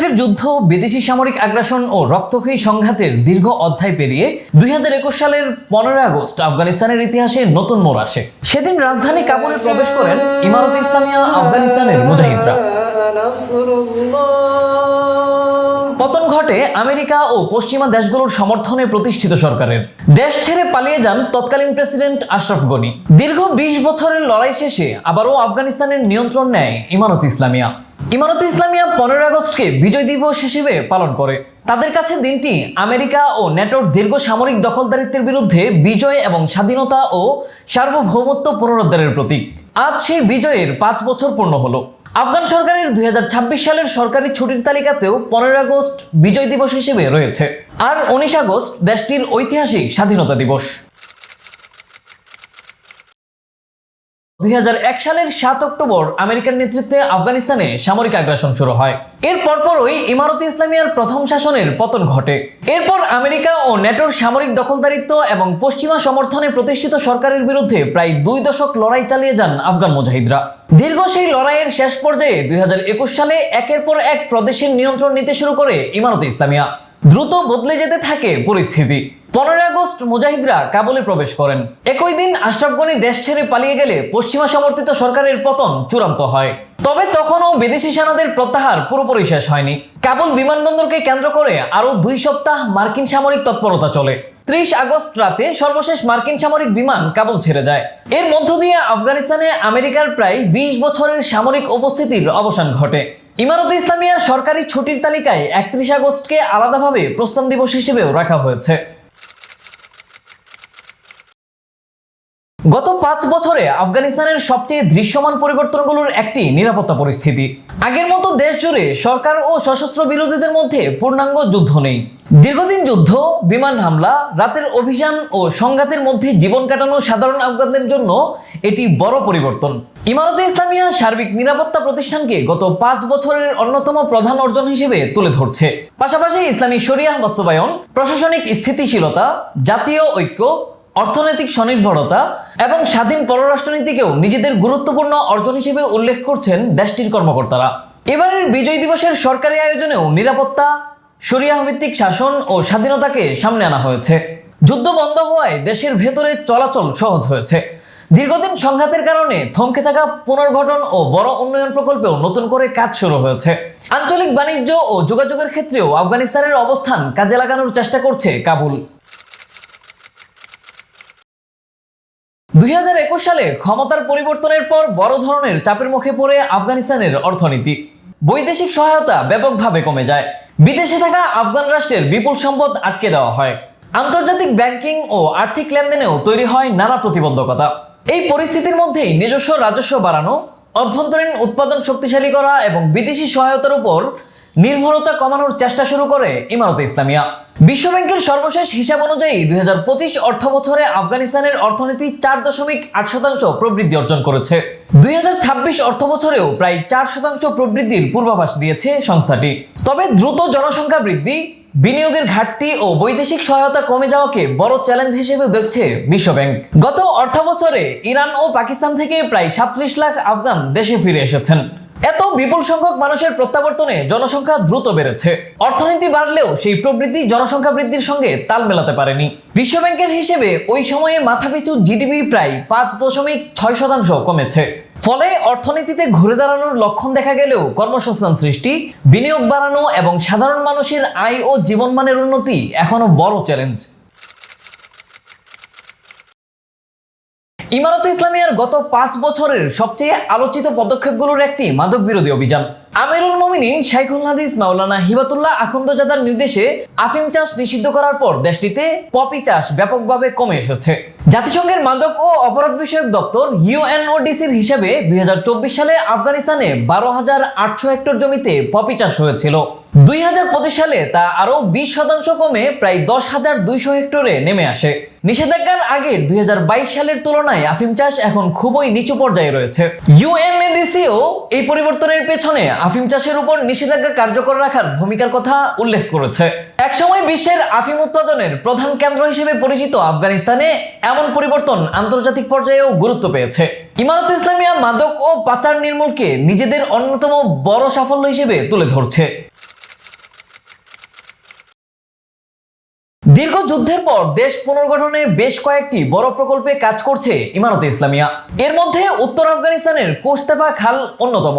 যুগের যুদ্ধ, বিদেশি সামরিক আগ্রাসন ও রক্তক্ষয়ী সংঘাতের দীর্ঘ অধ্যায় পেরিয়ে 2021 সালের 15 আগস্ট আফগানিস্তানের ইতিহাসে নতুন মোড় আসে। সেদিন রাজধানী কাবুলে প্রবেশ করেন ইমারতে ইসলামিয়া আফগানিস্তানের মুজাহিদরা। পতন ঘটে আমেরিকা ও পশ্চিমা দেশগুলোর সমর্থনে প্রতিষ্ঠিত সরকারের। দেশ ছেড়ে পালিয়ে যান তৎকালীন প্রেসিডেন্ট আশরাফ গনি। দীর্ঘ 20 বছরের লড়াই শেষে আবারও আফগানিস্তানের নিয়ন্ত্রণ নেয় ইমারতে ইসলামিয়া। ইমারতে ইসলামিয়া 15 আগস্টকে বিজয় দিবস হিসেবে পালন করে। তাদের কাছে দিনটি আমেরিকা ও ন্যাটোর দীর্ঘ সামরিক দখলদারিত্বের বিরুদ্ধে বিজয় এবং স্বাধীনতা ও সার্বভৌমত্ব পুনরুদ্ধারের প্রতীক। আজ সেই বিজয়ের 5 বছর পূর্ণ হলো। আফগান সরকারের 2026 সালের সরকারি ছুটির তালিকাতেও 15 আগস্ট বিজয় দিবস হিসেবে রয়েছে। আর 19 আগস্ট দেশটির ঐতিহাসিক স্বাধীনতা দিবস। 2001 সালের 7 অক্টোবর আমেরিকার নেতৃত্বে আফগানিস্তানে সামরিক আগ্রাসন শুরু হয়। এর পরপরই ইমারতে ইসলামিয়ার প্রথম শাসনের পতন ঘটে। এরপর আমেরিকা ও ন্যাটোর সামরিক দখলদারিত্ব এবং পশ্চিমা সমর্থনে প্রতিষ্ঠিত সরকারের বিরুদ্ধে প্রায় 2 দশক লড়াই চালিয়ে যান আফগান মুজাহিদরা। দীর্ঘ সেই লড়াইয়ের শেষ পর্যায়ে 2021 সালে একের পর এক প্রদেশের নিয়ন্ত্রণ নিতে শুরু করে ইমারতে ইসলামিয়া। দ্রুত বদলে যেতে থাকে পরিস্থিতি। 15 আগস্ট মুজাহিদরা কাবুলে প্রবেশ করেন। একই দিন আশরাফ গনি দেশ ছেড়ে পালিয়ে গেলে পশ্চিমা সমর্থিত সরকারের পতন চূড়ান্ত হয়। তবে তখনও বিদেশি সেনাদের প্রত্যাহার পুরোপুরি শেষ হয়নি। কাবুল বিমানবন্দরকে কেন্দ্র করে আরো 2 সপ্তাহ মার্কিন সামরিক তৎপরতা চলে। 30 আগস্ট রাতে সর্বশেষ মার্কিন সামরিক বিমান কাবুল ছেড়ে যায়। এর মধ্য দিয়ে আফগানিস্তানে আমেরিকার প্রায় 20 বছরের সামরিক উপস্থিতির অবসান ঘটে। ইমারতে ইসলামিয়ার সরকারি ছুটির তালিকায় 31 আগস্টকে আলাদাভাবে প্রস্থান দিবস হিসেবেও রাখা হয়েছে। গত 5 বছরে আফগানিস্তানের সবচেয়ে দৃশ্যমান পরিবর্তনগুলোর একটি নিরাপত্তা পরিস্থিতি। আগের মতো দেশ জুড়ে সরকার ও সশস্ত্র বিরোধীদের মধ্যে পূর্ণাঙ্গ যুদ্ধ নেই। দীর্ঘদিন যুদ্ধ, বিমান হামলা, রাতের অভিযান ও সংঘাতের মধ্যে জীবন কাটানো সাধারণ আফগানদের জন্য এটি বড় পরিবর্তন। ইমারতে ইসলামিয়া সার্বিক নিরাপত্তা প্রতিষ্ঠানকে গত 5 বছরের অন্যতম প্রধান অর্জন হিসেবে তুলে ধরছে। পাশাপাশি ইসলামী শরিয়াহ বাস্তবায়ন, প্রশাসনিক স্থিতিশীলতা, জাতীয় ঐক্য, অর্থনৈতিক স্বনির্ভরতা এবং স্বাধীন পররাষ্ট্রনীতিকেও নিজেদের গুরুত্বপূর্ণ অর্জন হিসেবে উল্লেখ করছেন দেশটির কর্মকর্তারা। এবারের বিজয় দিবসের সরকারি আয়োজনেও নিরাপত্তা, শরিয়াহ ভিত্তিক শাসন ও স্বাধীনতাকে সামনে আনা হয়েছে। যুদ্ধ বন্ধ হওয়ায় দেশের ভেতরে চলাচল সহজ হয়েছে। দীর্ঘদিন সংঘাতের কারণে থমকে থাকা পুনর্গঠন ও বড় উন্নয়ন প্রকল্পেও নতুন করে কাজ শুরু হয়েছে। আঞ্চলিক বাণিজ্য ও যোগাযোগের ক্ষেত্রেও আফগানিস্তানের অবস্থান কাজে লাগানোর চেষ্টা করছে কাবুল। 2021 সালে ক্ষমতার পরিবর্তনের পর বড় ধরনের চাপের মুখে পড়ে আফগানিস্তানের অর্থনীতি। বৈদেশিক সহায়তা ব্যাপকভাবে কমে যায়। বিদেশে থাকা আফগান রাষ্ট্রের বিপুল সম্পদ আটকে দেওয়া হয়। আন্তর্জাতিক ব্যাংকিং ও আর্থিক লেনদেনেও তৈরি হয় নানা প্রতিবন্ধকতা। এই পরিস্থিতির মধ্যেই নিজস্ব রাজস্ব বাড়ানো, অভ্যন্তরীণ উৎপাদন শক্তিশালী করা এবং বিদেশি সহায়তার উপর নির্ভরতা কমানোর চেষ্টা শুরু করে ইমারতে ইসলামিয়া। বিশ্বব্যাংকের সর্বশেষ হিসাব অনুযায়ী 2025 অর্থ বছরে আফগানিস্তানের অর্থনীতি 4.8% প্রবৃদ্ধি অর্জন করেছে। 2026 অর্থ বছরেও প্রায় 4% প্রবৃদ্ধির পূর্বাভাস দিয়েছে সংস্থাটি। তবে দ্রুত জনসংখ্যা বৃদ্ধি, বিনিয়োগের ঘাটতি ও বৈদেশিক সহায়তা কমে যাওয়াকে বড় চ্যালেঞ্জ হিসেবে দেখছে বিশ্বব্যাংক। গত অর্থ বছরে ইরান ও পাকিস্তান থেকে প্রায় 37 লাখ আফগান দেশে ফিরে এসেছেন। এত বিপুল সংখ্যক মানুষের প্রত্যাবর্তনে জনসংখ্যা দ্রুত বেড়েছে। অর্থনীতি বাড়লেও সেই প্রবৃদ্ধি জনসংখ্যা বৃদ্ধির সঙ্গে তাল মেলাতে পারেনি। বিশ্বব্যাংকের হিসেবে ওই সময়ে মাথাপিছু জিডিপি প্রায় 5.6% কমেছে। ফলে অর্থনীতিতে ঘুরে দাঁড়ানোর লক্ষণ দেখা গেলেও কর্মসংস্থান সৃষ্টি, বিনিয়োগ বাড়ানো এবং সাধারণ মানুষের আয় ও জীবনমানের উন্নতি এখনো বড় চ্যালেঞ্জ। ইমারতে ইসলামিয়ার গত 5 বছরের সবচেয়ে আলোচিত পদক্ষেপগুলোর একটি মাদক বিরোধী অভিযান। আমিরুল মুমিনিন শাইখুল হাদিস মাওলানা হিবাতুল্লাহ আখন্দাজাদার নির্দেশে আফিম চাষ নিষিদ্ধ করার পর দেশটিতে পপি চাষ ব্যাপকভাবে কমে এসেছে। জাতিসংঘের মাদক ও অপরাধ বিষয়ক দপ্তর ইউএনওডিসির হিসাবে 2024 সালে আফগানিস্তানে 12,800 হেক্টর জমিতে পপি চাষ হয়েছিল। 2025 সালে তা আরো 20% কমে প্রায় 10,200 হেক্টরে নেমে আসে। নিষেধাজ্ঞার আগের 2022 সালের তুলনায় আফিম চাষ এখন খুবই নিচু পর্যায়ে রয়েছে। ইউএনওডিসিও এই পরিবর্তনের পেছনে আফিম চাষের উপর নিষেধাজ্ঞা কার্যকর রাখার ভূমিকার কথা উল্লেখ করেছে। একসময় বিশ্বের আফিম উৎপাদনের প্রধান কেন্দ্র হিসেবে পরিচিত আফগানিস্তানে এমন পরিবর্তন আন্তর্জাতিক পর্যায়েও গুরুত্ব পেয়েছে। ইমারতে ইসলামিয়া মাদক ও পাচার নির্মূলকে নিজেদের অন্যতম বড় সাফল্য হিসেবে তুলে ধরছে। দীর্ঘ যুদ্ধের পর দেশ পুনর্গঠনে বেশ কয়েকটি বড় প্রকল্পে কাজ করছে ইমারতে ইসলামিয়া। এর মধ্যে উত্তর আফগানিস্তানের কোস্তেপা খাল অন্যতম।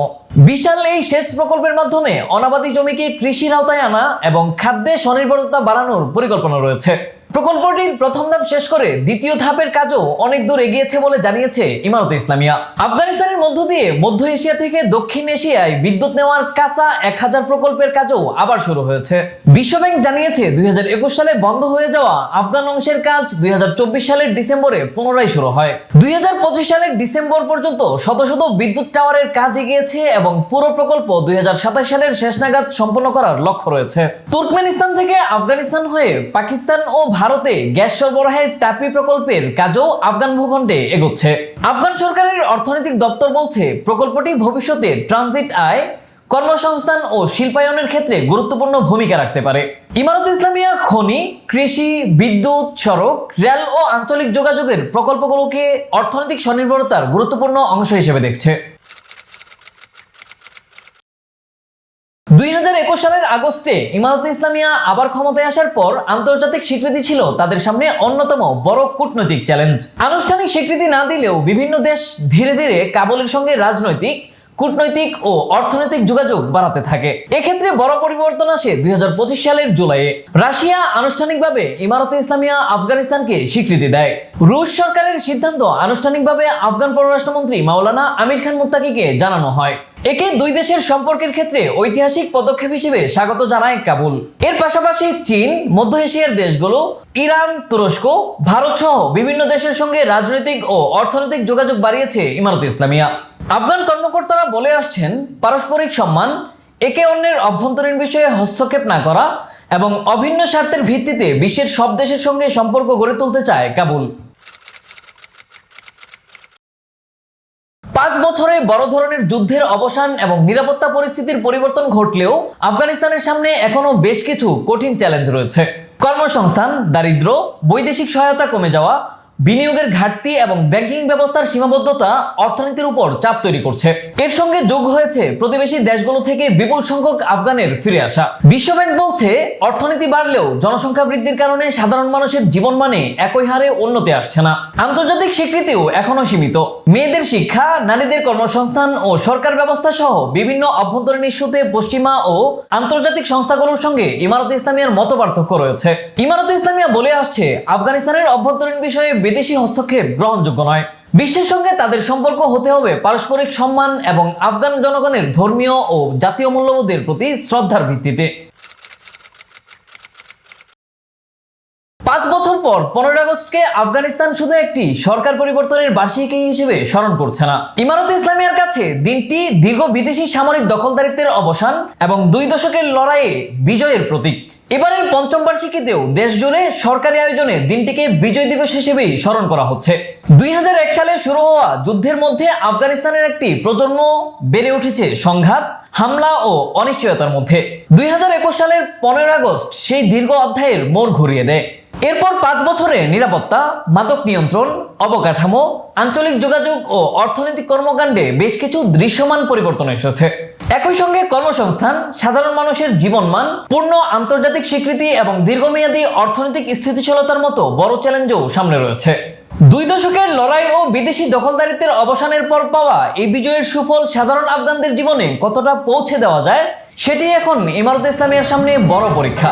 বিশাল এই সেচ প্রকল্পের মাধ্যমে অনাবাদি জমিকে কৃষির আওতায় আনা এবং খাদ্যে স্বনির্ভরতা বাড়ানোর পরিকল্পনা রয়েছে। প্রকল্পটির প্রথম ধাপ শেষ করে দ্বিতীয় ধাপের কাজও অনেক দূর এগিয়েছে বলে জানিয়েছে ইমারতে ইসলামিয়া। আফগানিস্তানের মধ্য দিয়ে মধ্য এশিয়া থেকে দক্ষিণ এশিয়ায় বিদ্যুৎ নেওয়ার কাঁচা 1000 প্রকল্পের কাজও আবার শুরু হয়েছে। বিশ্বব্যাংক জানিয়েছে 2021 সালে বন্ধ হয়ে যাওয়া আফগান অংশের কাজ 2024 সালের ডিসেম্বরে পুনরায় শুরু হয়। 2025 সালের ডিসেম্বর পর্যন্ত শত শত বিদ্যুৎ টাওয়ারের কাজ এগিয়েছে এবং পুরো প্রকল্প 2027 সালের শেষ নাগাদ সম্পন্ন করার লক্ষ্য রয়েছে। তুর্কমেনিস্তান থেকে আফগানিস্তান হয়ে পাকিস্তান ও ভারতে গ্যাস সরবরাহের টাপি প্রকল্পের কাজও আফগান ভূখণ্ডে এগোচ্ছে। আফগান সরকারের অর্থনৈতিক দপ্তর বলছে প্রকল্পটি ভবিষ্যতে ট্রানজিট আয়, কর্মসংস্থান ও শিল্পায়নের ক্ষেত্রে গুরুত্বপূর্ণ ভূমিকা রাখতে পারে। ইমারতে ইসলামিয়া খনি, কৃষি, বিদ্যুৎ, সড়ক, রেল ও আঞ্চলিক যোগাযোগের প্রকল্পগুলোকে অর্থনৈতিক স্বনির্ভরতার গুরুত্বপূর্ণ অংশ হিসেবে দেখছে। 2021 সালের আগস্টে ইমারতে ইসলামিয়া আবার ক্ষমতায় আসার পর আন্তর্জাতিক স্বীকৃতি ছিল তাদের সামনে অন্যতম বড় কূটনৈতিক চ্যালেঞ্জ। আনুষ্ঠানিক স্বীকৃতি না দিলেও বিভিন্ন দেশ ধীরে ধীরে কাবুলের সঙ্গে রাজনৈতিক, কূটনৈতিক ও অর্থনৈতিক যোগাযোগ বাড়াতে থাকে। এক্ষেত্রে বড় পরিবর্তন আসে 2025 সালের জুলাইয়ে। রাশিয়া আনুষ্ঠানিকভাবে ইমারতে ইসলামিয়া আফগানিস্তানকে স্বীকৃতি দেয়। রুশ সরকারের সিদ্ধান্ত আনুষ্ঠানিকভাবে আফগান পররাষ্ট্রমন্ত্রী মাওলানা আমির খান মুত্তাকিকে জানানো হয়। একে দুই দেশের সম্পর্কের ক্ষেত্রে ঐতিহাসিক পদক্ষেপ হিসেবে স্বাগত জানায় কাবুল। এর পাশাপাশি চীন, মধ্য এশিয়ার দেশগুলো, ইরান, তুরস্ক, ভারত সহ বিভিন্ন দেশের সঙ্গে রাজনৈতিক ও অর্থনৈতিক যোগাযোগ বাড়িয়েছে ইমারতে ইসলামিয়া। আফগান কর্মকর্তারা বলে আসছেন, পারস্পরিক সম্মান, একে অন্যের অভ্যন্তরীণ বিষয়ে হস্তক্ষেপ না করা এবং অভিন্ন স্বার্থের ভিত্তিতে বিশ্বের সব দেশের সঙ্গে সম্পর্ক গড়ে তুলতে চায় কাবুল। 5 বছরে বড় ধরনের যুদ্ধের অবসান এবং নিরাপত্তা পরিস্থিতির পরিবর্তন ঘটলেও আফগানিস্তানের সামনে এখনো বেশ কিছু কঠিন চ্যালেঞ্জ রয়েছে। কর্মসংস্থান, দারিদ্র্য, বৈদেশিক সহায়তা কমে যাওয়া, বিনিয়োগের ঘাটতি এবং ব্যাংকিং ব্যবস্থার সীমাবদ্ধতা অর্থনীতির উপর চাপ তৈরি করছে। এর সঙ্গে যোগ হয়েছে প্রতিবেশী দেশগুলো থেকে বিপুল সংখ্যক আফগানের ফিরে আসা। বিশ্বব্যাংক বলছে, অর্থনীতি বাড়লেও জনসংখ্যা বৃদ্ধির কারণে সাধারণ মানুষের জীবনমানে একই হারে উন্নতি আসছে না। আন্তর্জাতিক স্বীকৃতিও এখনো সীমিত। মেয়েদের শিক্ষা, নারীদের কর্মসংস্থান ও সরকার ব্যবস্থা সহ বিভিন্ন অভ্যন্তরীণ ইস্যুতে পশ্চিমা ও আন্তর্জাতিক সংস্থাগুলোর সঙ্গে ইমারতে ইসলামিয়ার মতপার্থক্য রয়েছে। ইমারতে ইসলামিয়া বলে আসছে, আফগানিস্তানের অভ্যন্তরীণ বিষয়ে বিদেশি হস্তক্ষেপ গ্রহণযোগ্য নয়। বিশ্বের সঙ্গে তাদের সম্পর্ক হতে হবে পারস্পরিক সম্মান এবং আফগান জনগণের ধর্মীয় ও জাতীয় মূল্যবোধের প্রতি শ্রদ্ধার ভিত্তিতে। 5 বছর পর 15 আগস্টকে আফগানিস্তান শুধু একটি সরকার পরিবর্তনের বার্ষিকী হিসেবে স্মরণ করছে না। ইমারতে ইসলামিয়ার কাছে দিনটি দীর্ঘ বিদেশি সামরিক দখলদারিত্বের অবসান এবং 2 দশকের লড়াইয়ে বিজয়ের প্রতীক। এবারের 5ম বার্ষিকীতেও দেশ জুড়ে সরকারি আয়োজনে দিনটিকে বিজয় দিবস হিসেবেই স্মরণ করা হচ্ছে। 2001 সালে শুরু হওয়া যুদ্ধের মধ্যে আফগানিস্তানের একটি প্রজন্ম বেড়ে উঠেছে সংঘাত, হামলা ও অনিশ্চয়তার মধ্যে। 2021 সালের 15 আগস্ট সেই দীর্ঘ অধ্যায়ের মোড় ঘুরিয়ে দেয়। এরপর 5 বছরে নিরাপত্তা, মাদক নিয়ন্ত্রণ, অবকাঠামো, আঞ্চলিক যোগাযোগ ও অর্থনৈতিক কর্মকাণ্ডে বেশ কিছু দৃশ্যমান পরিবর্তন এসেছে। একই সঙ্গে কর্মসংস্থান, সাধারণ মানুষের জীবনমান, পূর্ণ আন্তর্জাতিক স্বীকৃতি এবং দীর্ঘমেয়াদী অর্থনৈতিক স্থিতিশীলতার মতো বড় চ্যালেঞ্জও সামনে রয়েছে। 2 দশকের লড়াই ও বিদেশি দখলদারিত্বের অবসানের পর পাওয়া এই বিজয়ের সুফল সাধারণ আফগানদের জীবনে কতটা পৌঁছে দেওয়া যায়, সেটি এখন ইমারতে ইসলামিয়ার সামনে বড় পরীক্ষা।